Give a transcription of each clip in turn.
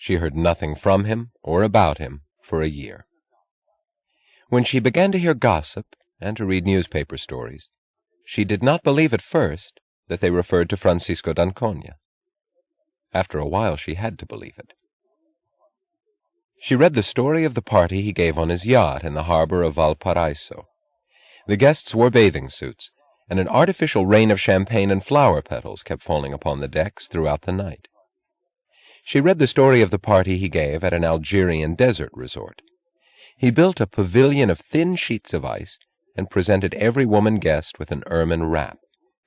She heard nothing from him or about him for a year. When she began to hear gossip and to read newspaper stories, she did not believe at first that they referred to Francisco d'Anconia. After a while she had to believe it. She read the story of the party he gave on his yacht in the harbor of Valparaiso. The guests wore bathing suits, and an artificial rain of champagne and flower petals kept falling upon the decks throughout the night. She read the story of the party he gave at an Algerian desert resort. He built a pavilion of thin sheets of ice and presented every woman guest with an ermine wrap,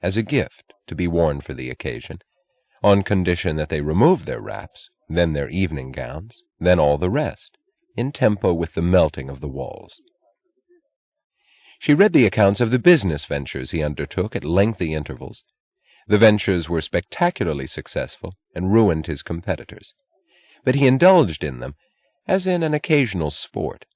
as a gift to be worn for the occasion, on condition that they removed their wraps, then their evening gowns, then all the rest, in tempo with the melting of the walls. She read the accounts of the business ventures he undertook at lengthy intervals. The ventures were spectacularly successful and ruined his competitors, but he indulged in them as in an occasional sport,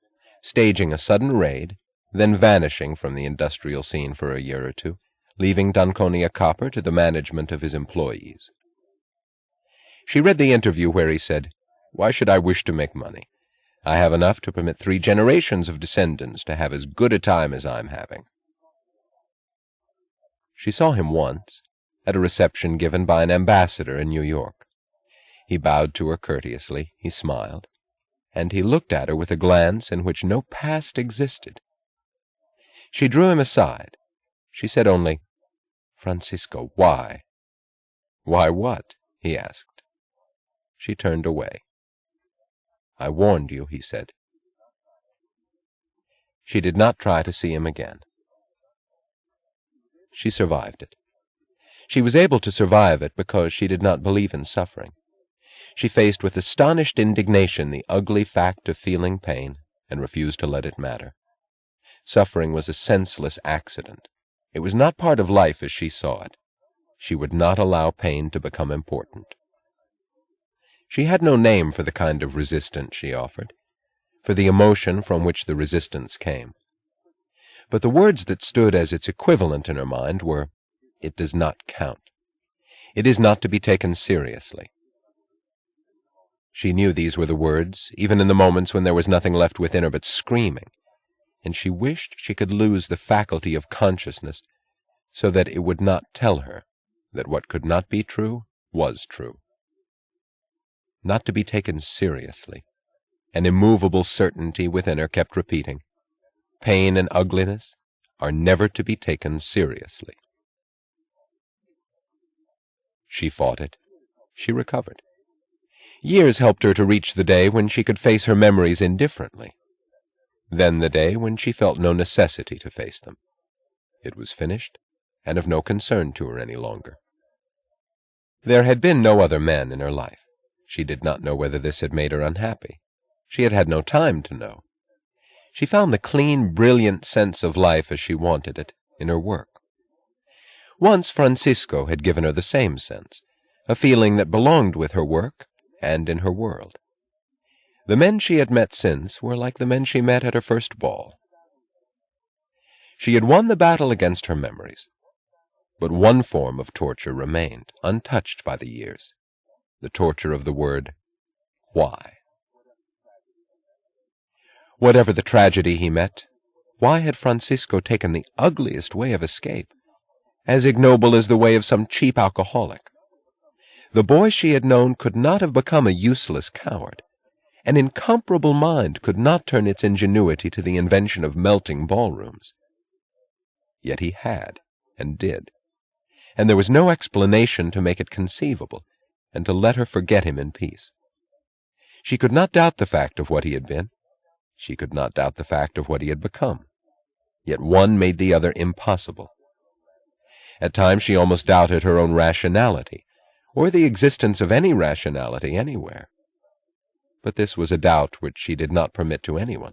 staging a sudden raid, then vanishing from the industrial scene for a year or two, leaving d'Anconia copper to the management of his employees. She read the interview where he said, "Why should I wish to make money? I have enough to permit 3 generations of descendants to have as good a time as I'm having." She saw him once, at a reception given by an ambassador in New York. He bowed to her courteously, he smiled, and he looked at her with a glance in which no past existed. She drew him aside. She said only, "Francisco, why?" "Why what?" he asked. She turned away. "I warned you," he said. She did not try to see him again. She survived it. She was able to survive it because she did not believe in suffering. She faced with astonished indignation the ugly fact of feeling pain and refused to let it matter. Suffering was a senseless accident. It was not part of life as she saw it. She would not allow pain to become important. She had no name for the kind of resistance she offered, for the emotion from which the resistance came. But the words that stood as its equivalent in her mind were, "It does not count. It is not to be taken seriously." She knew these were the words, even in the moments when there was nothing left within her but screaming, and she wished she could lose the faculty of consciousness so that it would not tell her that what could not be true was true. Not to be taken seriously. An immovable certainty within her kept repeating, "Pain and ugliness are never to be taken seriously." She fought it. She recovered. Years helped her to reach the day when she could face her memories indifferently. Then the day when she felt no necessity to face them. It was finished, and of no concern to her any longer. There had been no other man in her life. She did not know whether this had made her unhappy. She had had no time to know. She found the clean, brilliant sense of life as she wanted it in her work. Once Francisco had given her the same sense, a feeling that belonged with her work and in her world. The men she had met since were like the men she met at her first ball. She had won the battle against her memories, but one form of torture remained, untouched by the years, the torture of the word, "Why?" Whatever the tragedy he met, why had Francisco taken the ugliest way of escape, as ignoble as the way of some cheap alcoholic? The boy she had known could not have become a useless coward. An incomparable mind could not turn its ingenuity to the invention of melting ballrooms. Yet he had, and did, and there was no explanation to make it conceivable, and to let her forget him in peace. She could not doubt the fact of what he had been. She could not doubt the fact of what he had become. Yet one made the other impossible. At times she almost doubted her own rationality, or the existence of any rationality anywhere. But this was a doubt which she did not permit to anyone.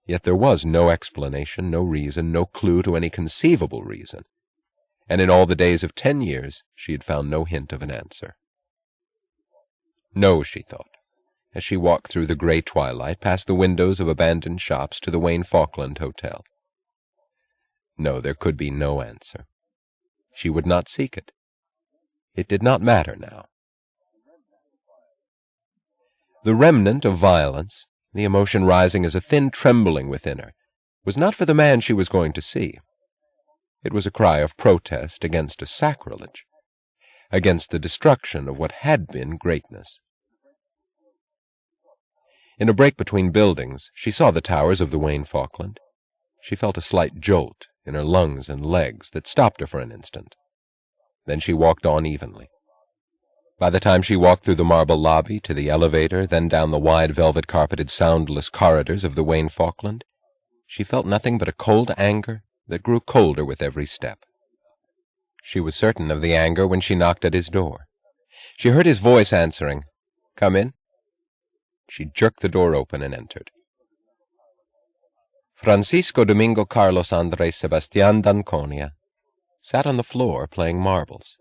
Yet there was no explanation, no reason, no clue to any conceivable reason, and in all the days of 10 years she had found no hint of an answer. No, she thought, as she walked through the gray twilight past the windows of abandoned shops to the Wayne Falkland Hotel. No, there could be no answer. She would not seek it. It did not matter now. The remnant of violence, the emotion rising as a thin trembling within her, was not for the man she was going to see. It was a cry of protest against a sacrilege, against the destruction of what had been greatness. In a break between buildings, she saw the towers of the Wayne Falkland. She felt a slight jolt in her lungs and legs that stopped her for an instant. Then she walked on evenly. By the time she walked through the marble lobby to the elevator, then down the wide velvet-carpeted soundless corridors of the Wayne Falkland, she felt nothing but a cold anger that grew colder with every step. She was certain of the anger when she knocked at his door. She heard his voice answering, "Come in." She jerked the door open and entered. Francisco Domingo Carlos Andres Sebastián d'Anconia sat on the floor playing marbles.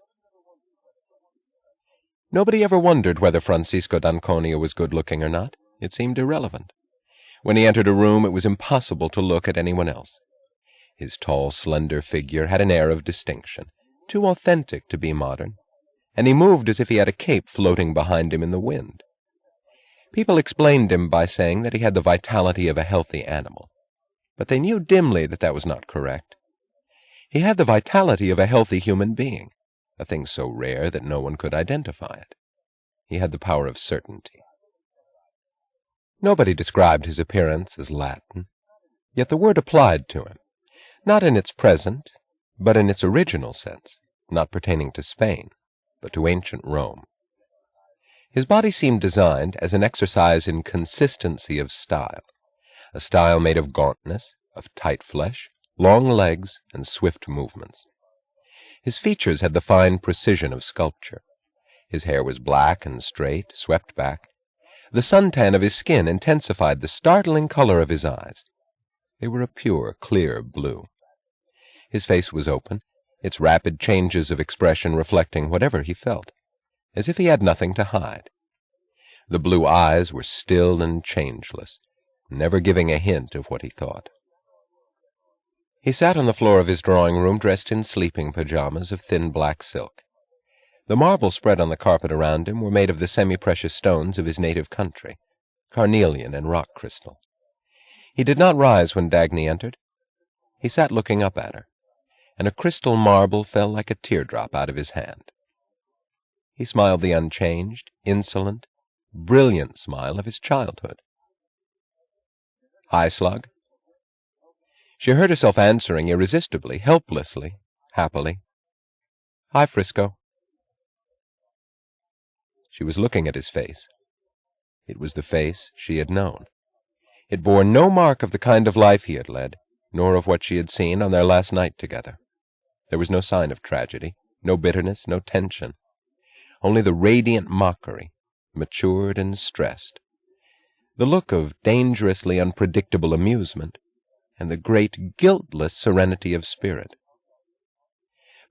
Nobody ever wondered whether Francisco d'Anconia was good-looking or not. It seemed irrelevant. When he entered a room, it was impossible to look at anyone else. His tall, slender figure had an air of distinction, too authentic to be modern, and he moved as if he had a cape floating behind him in the wind. People explained him by saying that he had the vitality of a healthy animal, but they knew dimly that that was not correct. He had the vitality of a healthy human being, a thing so rare that no one could identify it. He had the power of certainty. Nobody described his appearance as Latin, yet the word applied to him, not in its present, but in its original sense, not pertaining to Spain, but to ancient Rome. His body seemed designed as an exercise in consistency of style, a style made of gauntness, of tight flesh, long legs, and swift movements. His features had the fine precision of sculpture. His hair was black and straight, swept back. The suntan of his skin intensified the startling color of his eyes. They were a pure, clear blue. His face was open, its rapid changes of expression reflecting whatever he felt, as if he had nothing to hide. The blue eyes were still and changeless, never giving a hint of what he thought. He sat on the floor of his drawing-room dressed in sleeping pajamas of thin black silk. The marbles spread on the carpet around him were made of the semi-precious stones of his native country, carnelian and rock crystal. He did not rise when Dagny entered. He sat looking up at her, and a crystal marble fell like a teardrop out of his hand. He smiled the unchanged, insolent, brilliant smile of his childhood. "Hi, Slug." She heard herself answering irresistibly, helplessly, happily. "Hi, Frisco." She was looking at his face. It was the face she had known. It bore no mark of the kind of life he had led, nor of what she had seen on their last night together. There was no sign of tragedy, no bitterness, no tension. Only the radiant mockery, matured and stressed, the look of dangerously unpredictable amusement, and the great guiltless serenity of spirit.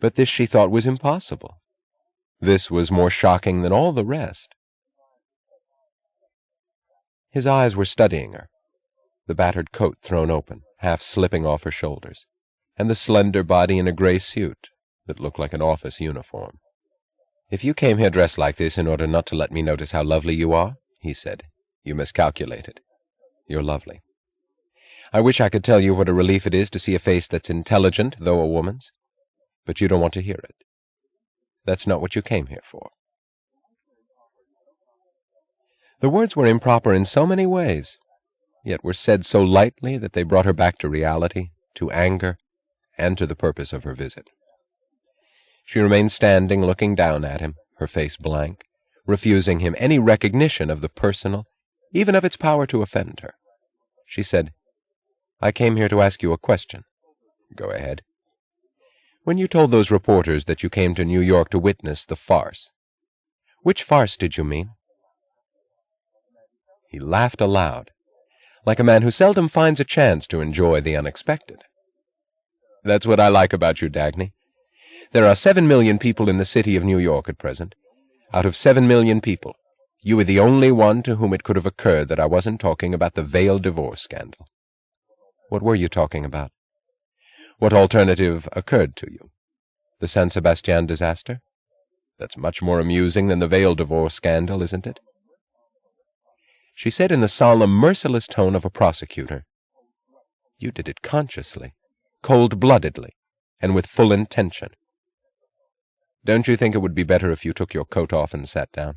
But this she thought was impossible. This was more shocking than all the rest. His eyes were studying her, the battered coat thrown open, half slipping off her shoulders, and the slender body in a gray suit that looked like an office uniform. "If you came here dressed like this in order not to let me notice how lovely you are," he said, "you miscalculated. You're lovely. I wish I could tell you what a relief it is to see a face that's intelligent, though a woman's. But you don't want to hear it. That's not what you came here for." The words were improper in so many ways, yet were said so lightly that they brought her back to reality, to anger, and to the purpose of her visit. She remained standing, looking down at him, her face blank, refusing him any recognition of the personal, even of its power to offend her. She said, "I came here to ask you a question." "Go ahead." "When you told those reporters that you came to New York to witness the farce, which farce did you mean?" He laughed aloud, like a man who seldom finds a chance to enjoy the unexpected. "That's what I like about you, Dagny. There are 7 million people in the city of New York at present. Out of 7 million people, you were the only one to whom it could have occurred that I wasn't talking about the Vail divorce scandal." "What were you talking about?" "What alternative occurred to you? The San Sebastian disaster? That's much more amusing than the Vail divorce scandal, isn't it?" She said in the solemn, merciless tone of a prosecutor, "You did it consciously, cold-bloodedly, and with full intention. Don't you think it would be better if you took your coat off and sat down?"